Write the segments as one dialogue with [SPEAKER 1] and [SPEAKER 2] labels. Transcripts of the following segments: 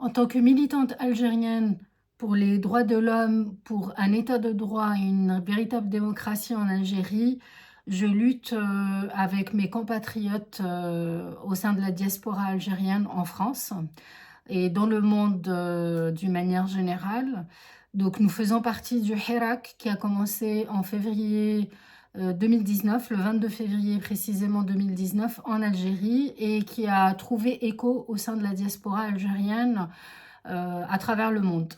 [SPEAKER 1] En tant que militante algérienne pour les droits de l'homme, pour un état de droit et une véritable démocratie en Algérie, je lutte avec mes compatriotes au sein de la diaspora algérienne en France et dans le monde d'une manière générale. Donc nous faisons partie du Hirak qui a commencé en février 2019, le 22 février précisément 2019 en Algérie et qui a trouvé écho au sein de la diaspora algérienne à travers le monde.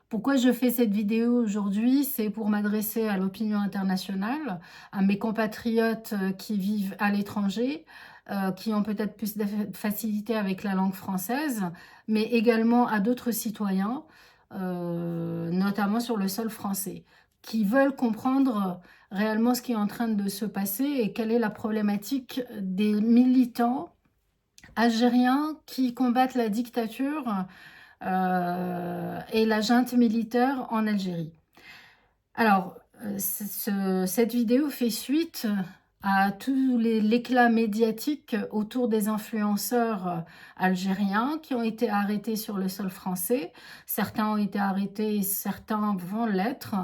[SPEAKER 1] Pourquoi je fais cette vidéo aujourd'hui? C'est pour m'adresser à l'opinion internationale, à mes compatriotes qui vivent à l'étranger, qui ont peut-être plus de facilité avec la langue française, mais également à d'autres citoyens, notamment sur le sol français, qui veulent comprendre réellement ce qui est en train de se passer et quelle est la problématique des militants algériens qui combattent la dictature et la junte militaire en Algérie. Alors, cette vidéo fait suite à tout l'éclat médiatique autour des influenceurs algériens qui ont été arrêtés sur le sol français. Certains ont été arrêtés, certains vont l'être.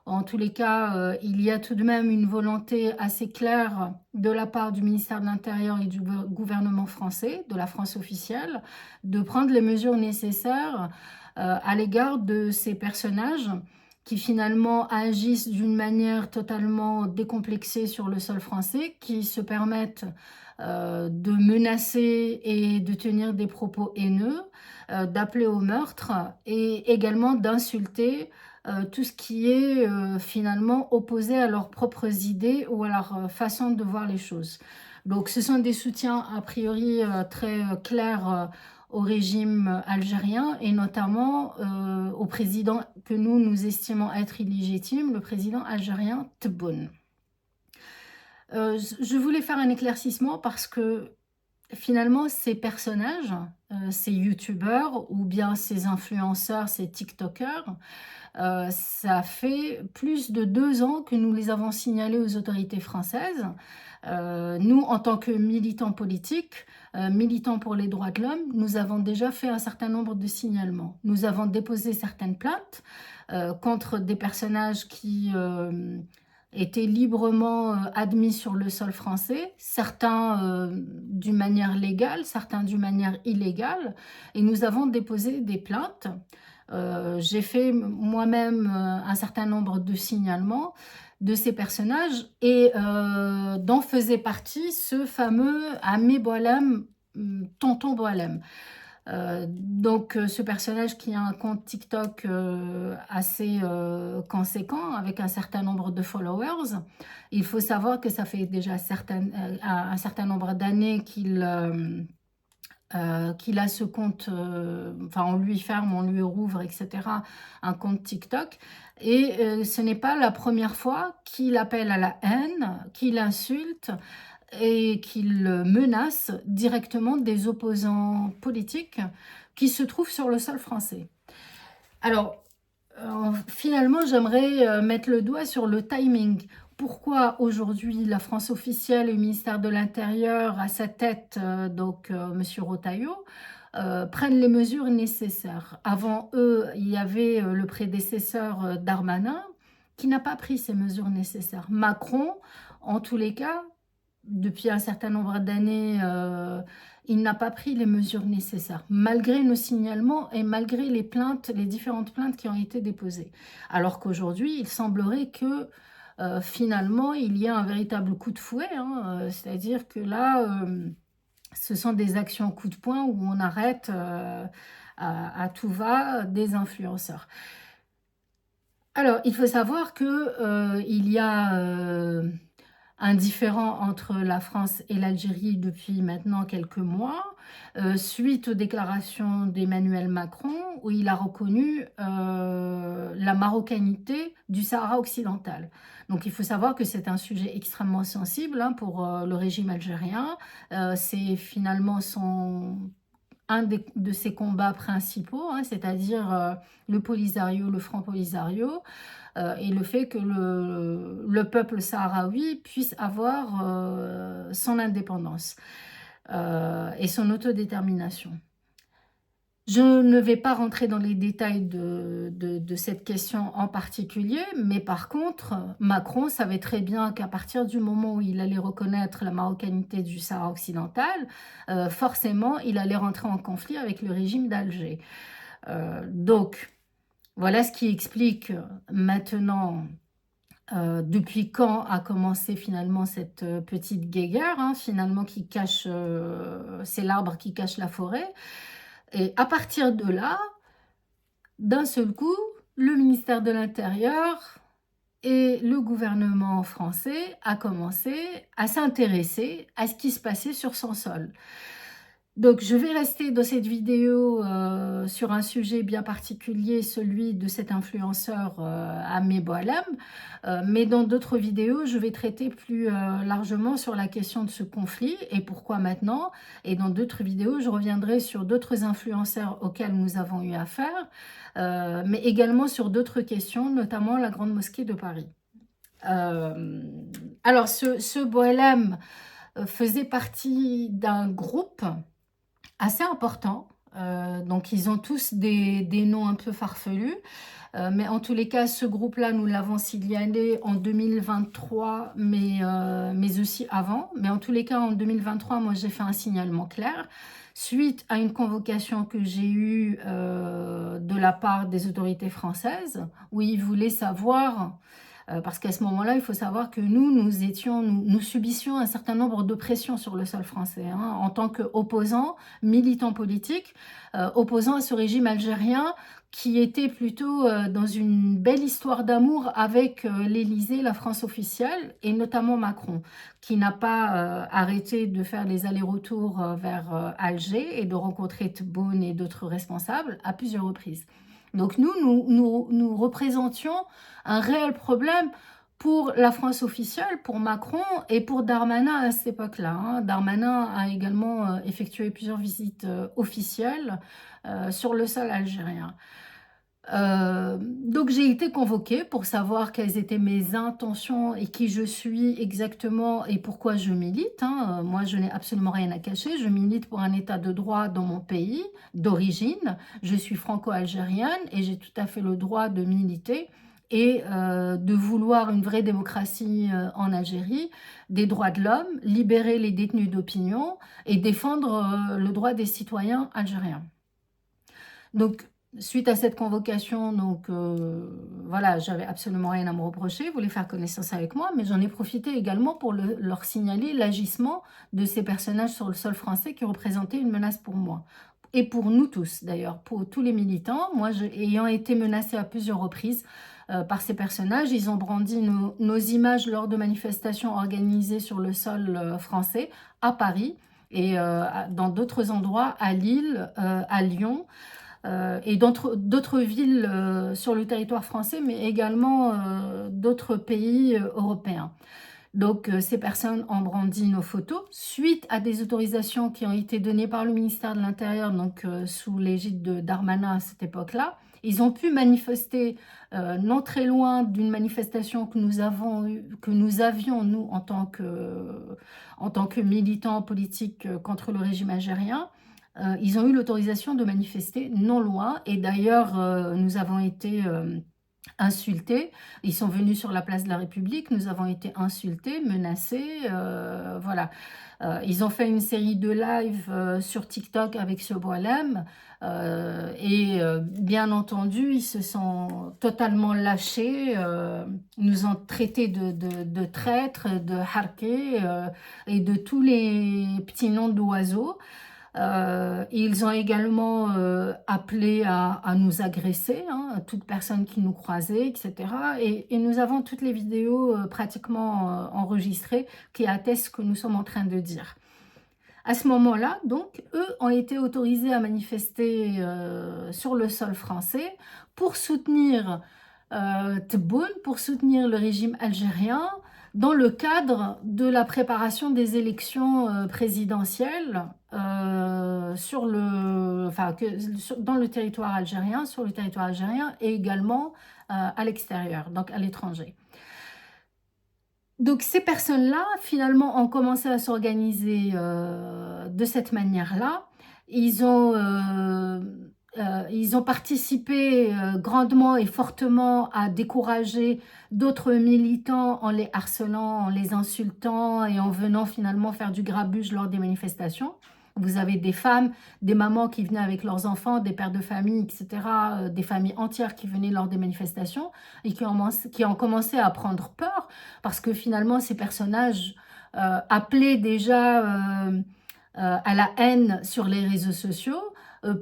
[SPEAKER 1] En tous les cas, il y a tout de même une volonté assez claire de la part du ministère de l'Intérieur et du gouvernement français, de la France officielle, de prendre les mesures nécessaires à l'égard de ces personnages qui finalement agissent d'une manière totalement décomplexée sur le sol français, qui se permettent de menacer et de tenir des propos haineux, d'appeler au meurtre et également d'insulter tout ce qui est finalement opposé à leurs propres idées ou à leur façon de voir les choses. Donc ce sont des soutiens a priori très clairs au régime algérien et notamment au président que nous estimons être illégitime, le président algérien Tebboune. Je voulais faire un éclaircissement parce que finalement ces personnages, ces youtubeurs ou bien ces influenceurs, ces tiktokers, ça fait plus de 2 ans que nous les avons signalés aux autorités françaises. Nous, en tant que militants politiques, militants pour les droits de l'homme, nous avons déjà fait un certain nombre de signalements. Nous avons déposé certaines plaintes contre des personnages qui étaient librement admis sur le sol français, certains d'une manière légale, certains d'une manière illégale, et nous avons déposé des plaintes. J'ai fait moi-même un certain nombre de signalements de ces personnages et dont faisait partie ce fameux Ami Boualem, Tonton Boualem. Donc ce personnage qui a un compte TikTok assez conséquent avec un certain nombre de followers. Il faut savoir que ça fait déjà un certain nombre d'années qu'il a ce compte, enfin on lui ferme, on lui rouvre, etc., un compte TikTok. Et ce n'est pas la première fois qu'il appelle à la haine, qu'il insulte et qu'il menace directement des opposants politiques qui se trouvent sur le sol français. Alors, finalement, j'aimerais mettre le doigt sur le timing. Pourquoi aujourd'hui la France officielle et le ministère de l'Intérieur à sa tête, M. Rotaillot, prennent les mesures nécessaires. Avant eux, il y avait le prédécesseur Darmanin qui n'a pas pris ces mesures nécessaires. Macron, en tous les cas, depuis un certain nombre d'années, il n'a pas pris les mesures nécessaires, malgré nos signalements et malgré les plaintes, les différentes plaintes qui ont été déposées. Alors qu'aujourd'hui, il semblerait que finalement, il y a un véritable coup de fouet, hein, c'est-à-dire que là, ce sont des actions coup de poing où on arrête à tout va des influenceurs. Alors, il faut savoir que il y a un différend entre la France et l'Algérie depuis maintenant quelques mois, suite aux déclarations d'Emmanuel Macron, où il a reconnu la marocanité du Sahara occidental. Donc il faut savoir que c'est un sujet extrêmement sensible hein, pour le régime algérien. C'est finalement de ses combats principaux, hein, c'est-à-dire le Polisario, le Front Polisario, et le fait que le peuple sahraoui puisse avoir son indépendance et son autodétermination. Je ne vais pas rentrer dans les détails de cette question en particulier, mais par contre, Macron savait très bien qu'à partir du moment où il allait reconnaître la marocanité du Sahara occidental, forcément, il allait rentrer en conflit avec le régime d'Alger. Donc, voilà ce qui explique maintenant depuis quand a commencé finalement cette petite guéguerre, hein, finalement qui cache, c'est l'arbre qui cache la forêt. Et à partir de là, d'un seul coup, le ministère de l'Intérieur et le gouvernement français a commencé à s'intéresser à ce qui se passait sur son sol. Donc je vais rester dans cette vidéo sur un sujet bien particulier, celui de cet influenceur Amé Boalem, mais dans d'autres vidéos, je vais traiter plus largement sur la question de ce conflit et pourquoi maintenant. Et dans d'autres vidéos, je reviendrai sur d'autres influenceurs auxquels nous avons eu affaire, mais également sur d'autres questions, notamment la Grande Mosquée de Paris. Alors ce Boalem faisait partie d'un groupe assez important. Donc ils ont tous des noms un peu farfelus. Mais en tous les cas, ce groupe-là, nous l'avons signalé en 2023, mais aussi avant. Mais en tous les cas, en 2023, moi, j'ai fait un signalement clair suite à une convocation que j'ai eue de la part des autorités françaises, où ils voulaient savoir parce qu'à ce moment-là, il faut savoir que nous subissions un certain nombre de pressions sur le sol français, hein, en tant qu'opposants, militants politiques, opposants à ce régime algérien qui était plutôt dans une belle histoire d'amour avec l'Élysée, la France officielle, et notamment Macron, qui n'a pas arrêté de faire les allers-retours vers Alger et de rencontrer Tebboune et d'autres responsables à plusieurs reprises. Donc nous représentions un réel problème pour la France officielle, pour Macron et pour Darmanin à cette époque-là, hein. Darmanin a également effectué plusieurs visites officielles sur le sol algérien. Donc j'ai été convoquée pour savoir quelles étaient mes intentions et qui je suis exactement et pourquoi je milite, hein. Moi, je n'ai absolument rien à cacher. Je milite pour un état de droit dans mon pays d'origine. Je suis franco-algérienne et j'ai tout à fait le droit de militer et de vouloir une vraie démocratie en Algérie, des droits de l'homme, libérer les détenus d'opinion et défendre le droit des citoyens algériens. Donc, suite à cette convocation, donc voilà, j'avais absolument rien à me reprocher, ils voulaient faire connaissance avec moi, mais j'en ai profité également pour leur signaler l'agissement de ces personnages sur le sol français qui représentaient une menace pour moi. Et pour nous tous, d'ailleurs, pour tous les militants. Moi, ayant été menacée à plusieurs reprises par ces personnages, ils ont brandi nos images lors de manifestations organisées sur le sol français, à Paris, et dans d'autres endroits, à Lille, à Lyon, et d'autres villes sur le territoire français, mais également d'autres pays européens. Donc, ces personnes ont brandi nos photos suite à des autorisations qui ont été données par le ministère de l'Intérieur, donc sous l'égide de Darmanin à cette époque-là. Ils ont pu manifester non très loin d'une manifestation que nous avions, nous, en tant que militants politiques contre le régime algérien. Ils ont eu l'autorisation de manifester non loin et d'ailleurs nous avons été insultés. Ils sont venus sur la place de la République, nous avons été insultés, menacés, voilà. Ils ont fait une série de lives sur TikTok avec ce Boalem et bien entendu, ils se sont totalement lâchés, nous ont traités de traîtres, de harkés et de tous les petits noms d'oiseaux. Ils ont également appelé à nous agresser, hein, toute personne qui nous croisait, etc. Et nous avons toutes les vidéos pratiquement enregistrées qui attestent ce que nous sommes en train de dire. À ce moment-là, donc, eux ont été autorisés à manifester sur le sol français pour soutenir Tebboune, pour soutenir le régime algérien, dans le cadre de la préparation des élections présidentielles dans le territoire algérien, sur le territoire algérien et également à l'extérieur, donc à l'étranger. Donc ces personnes-là, finalement, ont commencé à s'organiser de cette manière-là. Ils ont ils ont participé grandement et fortement à décourager d'autres militants en les harcelant, en les insultant et en venant finalement faire du grabuge lors des manifestations. Vous avez des femmes, des mamans qui venaient avec leurs enfants, des pères de famille, etc., des familles entières qui venaient lors des manifestations et qui ont commencé à prendre peur parce que finalement ces personnages appelaient déjà à la haine sur les réseaux sociaux,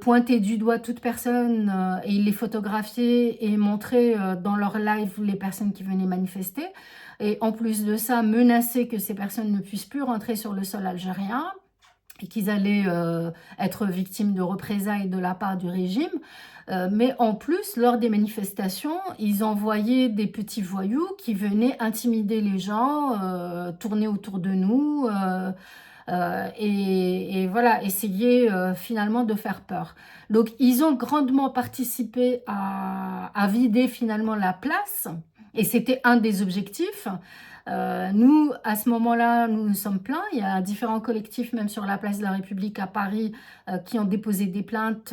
[SPEAKER 1] pointaient du doigt toute personne et ils les photographiaient et montraient dans leur live les personnes qui venaient manifester. Et en plus de ça, menacer que ces personnes ne puissent plus rentrer sur le sol algérien et qu'ils allaient être victimes de représailles de la part du régime. Mais en plus, lors des manifestations, ils envoyaient des petits voyous qui venaient intimider les gens, tourner autour de nous, et voilà, essayer finalement de faire peur. Donc, ils ont grandement participé à vider finalement la place, et c'était un des objectifs. Nous, à ce moment-là, nous nous sommes plaints. Il y a différents collectifs, même sur la place de la République à Paris, qui ont déposé des plaintes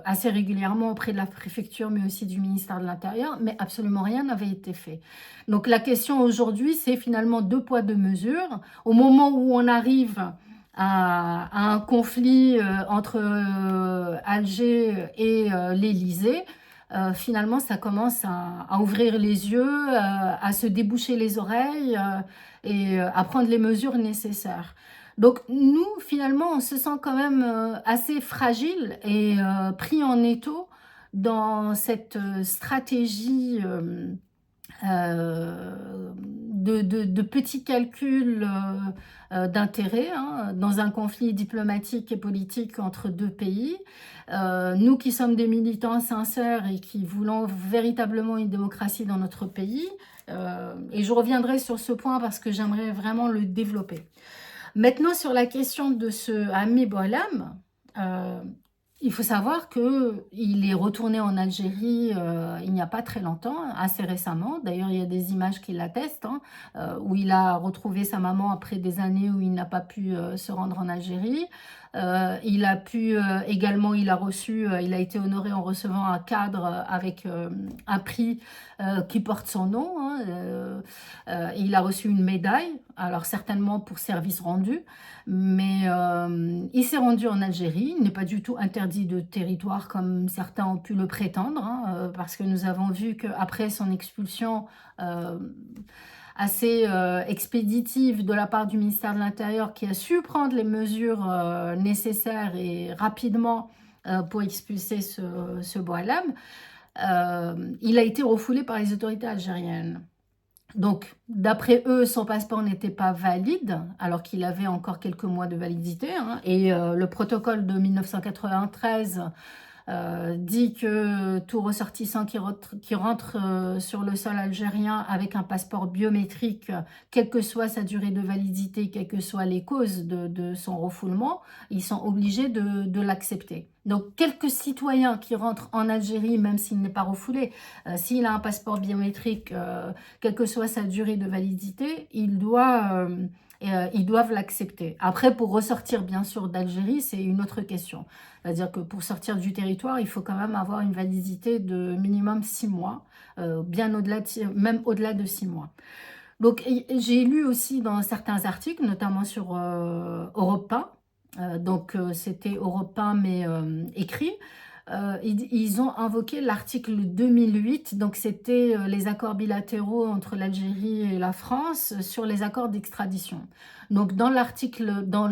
[SPEAKER 1] assez régulièrement auprès de la préfecture, mais aussi du ministère de l'Intérieur, mais absolument rien n'avait été fait. Donc la question aujourd'hui, c'est finalement deux poids, deux mesures. Au moment où on arrive à un conflit entre Alger et l'Élysée, finalement, ça commence à ouvrir les yeux, à se déboucher les oreilles et à prendre les mesures nécessaires. Donc nous, finalement, on se sent quand même assez fragile et pris en étau dans cette stratégie de petits calculs d'intérêt hein, dans un conflit diplomatique et politique entre deux pays. Nous qui sommes des militants sincères et qui voulons véritablement une démocratie dans notre pays, et je reviendrai sur ce point parce que j'aimerais vraiment le développer. Maintenant, sur la question de ce Ami Boualem, il faut savoir qu'il est retourné en Algérie il n'y a pas très longtemps, assez récemment. D'ailleurs, il y a des images qui l'attestent, hein, où il a retrouvé sa maman après des années où il n'a pas pu se rendre en Algérie. Il a pu également, il a été honoré en recevant un cadre avec un prix qui porte son nom. Hein, il a reçu une médaille, alors certainement pour service rendu, mais il s'est rendu en Algérie. Il n'est pas du tout interdit de territoire comme certains ont pu le prétendre, hein, parce que nous avons vu qu'après son expulsion assez expéditive de la part du ministère de l'Intérieur qui a su prendre les mesures nécessaires et rapidement pour expulser ce Boualem, il a été refoulé par les autorités algériennes. Donc, d'après eux, son passeport n'était pas valide, alors qu'il avait encore quelques mois de validité. Hein, et le protocole de 1993 dit que tout ressortissant qui rentre sur le sol algérien avec un passeport biométrique, quelle que soit sa durée de validité, quelles que soient les causes de son refoulement, ils sont obligés de l'accepter. Donc, quelques citoyens qui rentrent en Algérie, même s'il n'est pas refoulé, s'il a un passeport biométrique, quelle que soit sa durée de validité, ils doivent l'accepter. Après, pour ressortir, bien sûr, d'Algérie, c'est une autre question. C'est-à-dire que pour sortir du territoire, il faut quand même avoir une validité de minimum 6 mois, bien au-delà même au-delà de 6 mois. Donc, j'ai lu aussi dans certains articles, notamment sur Europe 1, donc c'était Europe 1 mais écrit, ils ont invoqué l'article 2008, donc c'était les accords bilatéraux entre l'Algérie et la France sur les accords d'extradition. Donc dans l'article, dans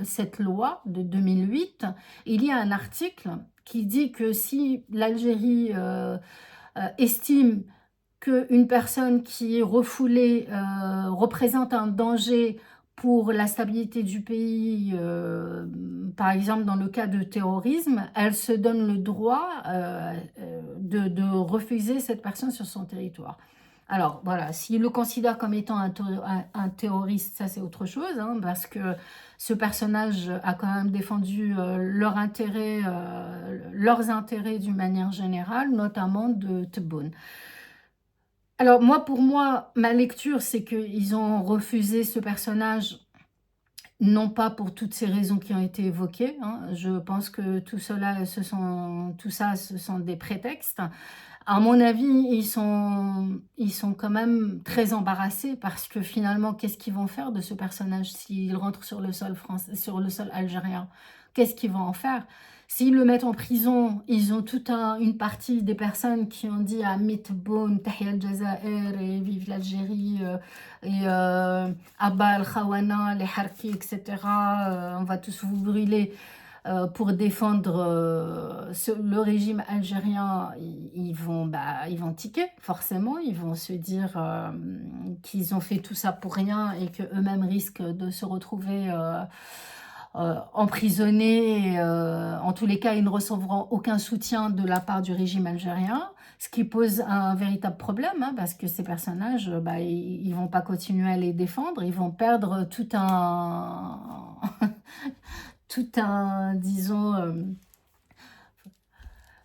[SPEAKER 1] cette loi de 2008, il y a un article qui dit que si l'Algérie estime qu'une personne qui est refoulée représente un danger pour la stabilité du pays, par exemple dans le cas de terrorisme, elle se donne le droit de refuser cette personne sur son territoire. Alors voilà, s'il le considère comme étant un terroriste, ça c'est autre chose, hein, parce que ce personnage a quand même défendu leurs intérêts d'une manière générale, notamment de Tebboune. Alors moi, pour moi, ma lecture, c'est qu'ils ont refusé ce personnage non pas pour toutes ces raisons qui ont été évoquées, hein. Je pense que tout ça, ce sont des prétextes. À mon avis, ils sont quand même très embarrassés parce que finalement, qu'est-ce qu'ils vont faire de ce personnage s'il rentre sur le sol algérien? Qu'est-ce qu'ils vont en faire? S'ils le mettent en prison, ils ont une partie des personnes qui ont dit à Mitboun, Tahia al-Jazair et vive l'Algérie, et Abba al-Khawana, les Harki, etc. On va tous vous brûler pour défendre le régime algérien. Ils vont tiquer, forcément. Ils vont se dire qu'ils ont fait tout ça pour rien et qu'eux-mêmes risquent de se retrouver emprisonnés. En tous les cas, ils ne recevront aucun soutien de la part du régime algérien, ce qui pose un véritable problème, hein, parce que ces personnages, ils vont pas continuer à les défendre, ils vont perdre tout un, disons,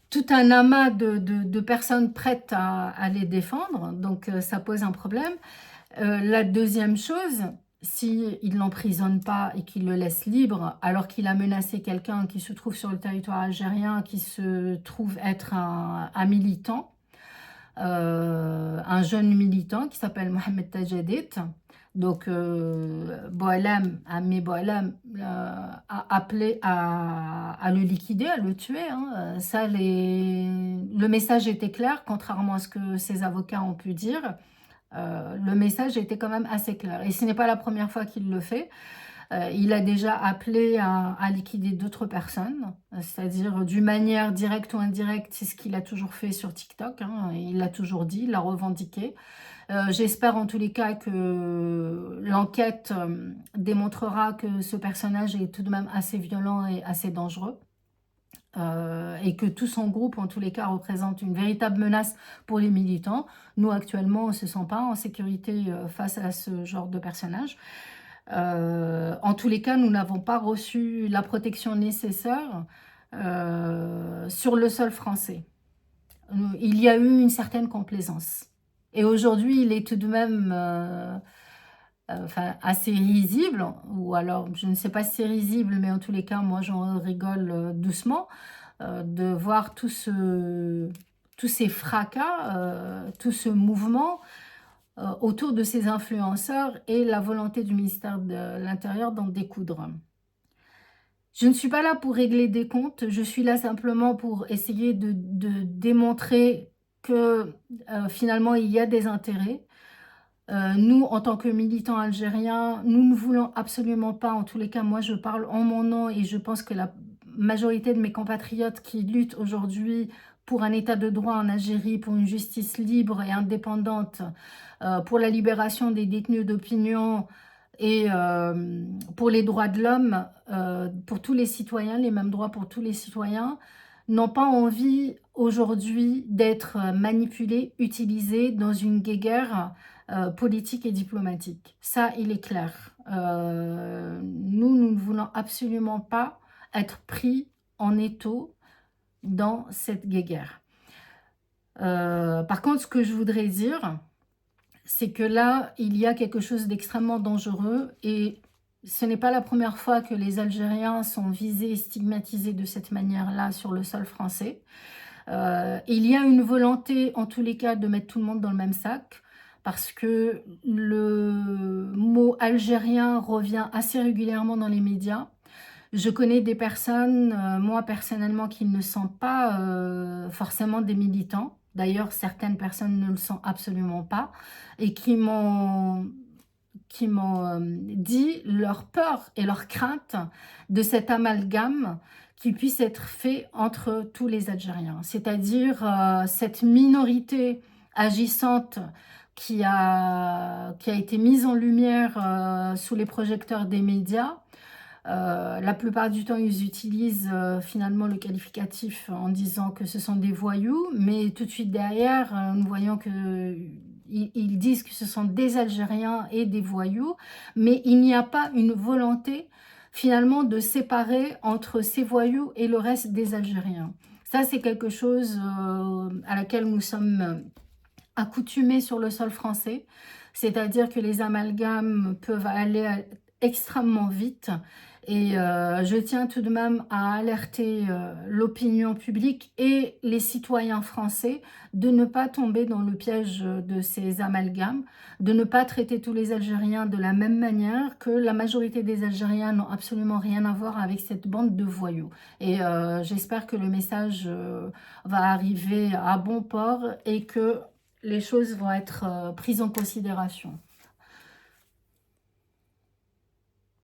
[SPEAKER 1] tout un amas de personnes prêtes à les défendre, donc ça pose un problème. La deuxième chose, s'il ne l'emprisonne pas et qu'il le laisse libre, alors qu'il a menacé quelqu'un qui se trouve sur le territoire algérien, qui se trouve être un militant, un jeune militant qui s'appelle Mohamed Tajadit. Donc, Boualem, Amé Boualem, a appelé à le liquider, à le tuer, hein. Le message était clair, contrairement à ce que ses avocats ont pu dire. Le message était quand même assez clair. Et ce n'est pas la première fois qu'il le fait. Il a déjà appelé à liquider d'autres personnes, c'est-à-dire d'une manière directe ou indirecte, c'est ce qu'il a toujours fait sur TikTok, hein, il l'a toujours dit, il l'a revendiqué. J'espère en tous les cas que l'enquête démontrera que ce personnage est tout de même assez violent et assez dangereux. Et que tout son groupe, en tous les cas, représente une véritable menace pour les militants. Nous, actuellement, on ne se sent pas en sécurité face à ce genre de personnage. En tous les cas, nous n'avons pas reçu la protection nécessaire sur le sol français. Il y a eu une certaine complaisance. Et aujourd'hui, il est tout de même enfin, assez risible, ou alors, je ne sais pas si c'est risible, mais en tous les cas, moi, j'en rigole doucement, de voir tous ces fracas, tout ce mouvement autour de ces influenceurs et la volonté du ministère de l'Intérieur d'en découdre. Je ne suis pas là pour régler des comptes, je suis là simplement pour essayer de démontrer que finalement il y a des intérêts. Nous, en tant que militants algériens, nous ne voulons absolument pas, en tous les cas, moi je parle en mon nom et je pense que la majorité de mes compatriotes qui luttent aujourd'hui pour un état de droit en Algérie, pour une justice libre et indépendante, pour la libération des détenus d'opinion et pour les droits de l'homme, pour tous les citoyens, les mêmes droits pour tous les citoyens, n'ont pas envie aujourd'hui d'être manipulés, utilisés dans une guéguerre politique et diplomatique. Ça, il est clair. Nous ne voulons absolument pas être pris en étau dans cette guéguerre. Par contre, ce que je voudrais dire, c'est que là, il y a quelque chose d'extrêmement dangereux et ce n'est pas la première fois que les Algériens sont visés et stigmatisés de cette manière-là sur le sol français. Il y a une volonté, en tous les cas, de mettre tout le monde dans le même sac parce que le mot algérien revient assez régulièrement dans les médias. Je connais des personnes, moi personnellement, qui ne sont pas forcément des militants. D'ailleurs, certaines personnes ne le sont absolument pas et qui m'ont dit leur peur et leur crainte de cet amalgame qui puisse être fait entre tous les Algériens. C'est-à-dire cette minorité agissante qui a été mise en lumière sous les projecteurs des médias. La plupart du temps, ils utilisent finalement le qualificatif en disant que ce sont des voyous, mais tout de suite derrière, nous voyons que ils disent que ce sont des Algériens et des voyous, mais il n'y a pas une volonté finalement de séparer entre ces voyous et le reste des Algériens. Ça, c'est quelque chose à laquelle nous sommes accoutumés sur le sol français, c'est-à-dire que les amalgames peuvent aller extrêmement vite et je tiens tout de même à alerter, l'opinion publique et les citoyens français de ne pas tomber dans le piège, de ces amalgames, de ne pas traiter tous les Algériens de la même manière, que la majorité des Algériens n'ont absolument rien à voir avec cette bande de voyous et j'espère que le message, va arriver à bon port et que les choses vont être, prises en considération.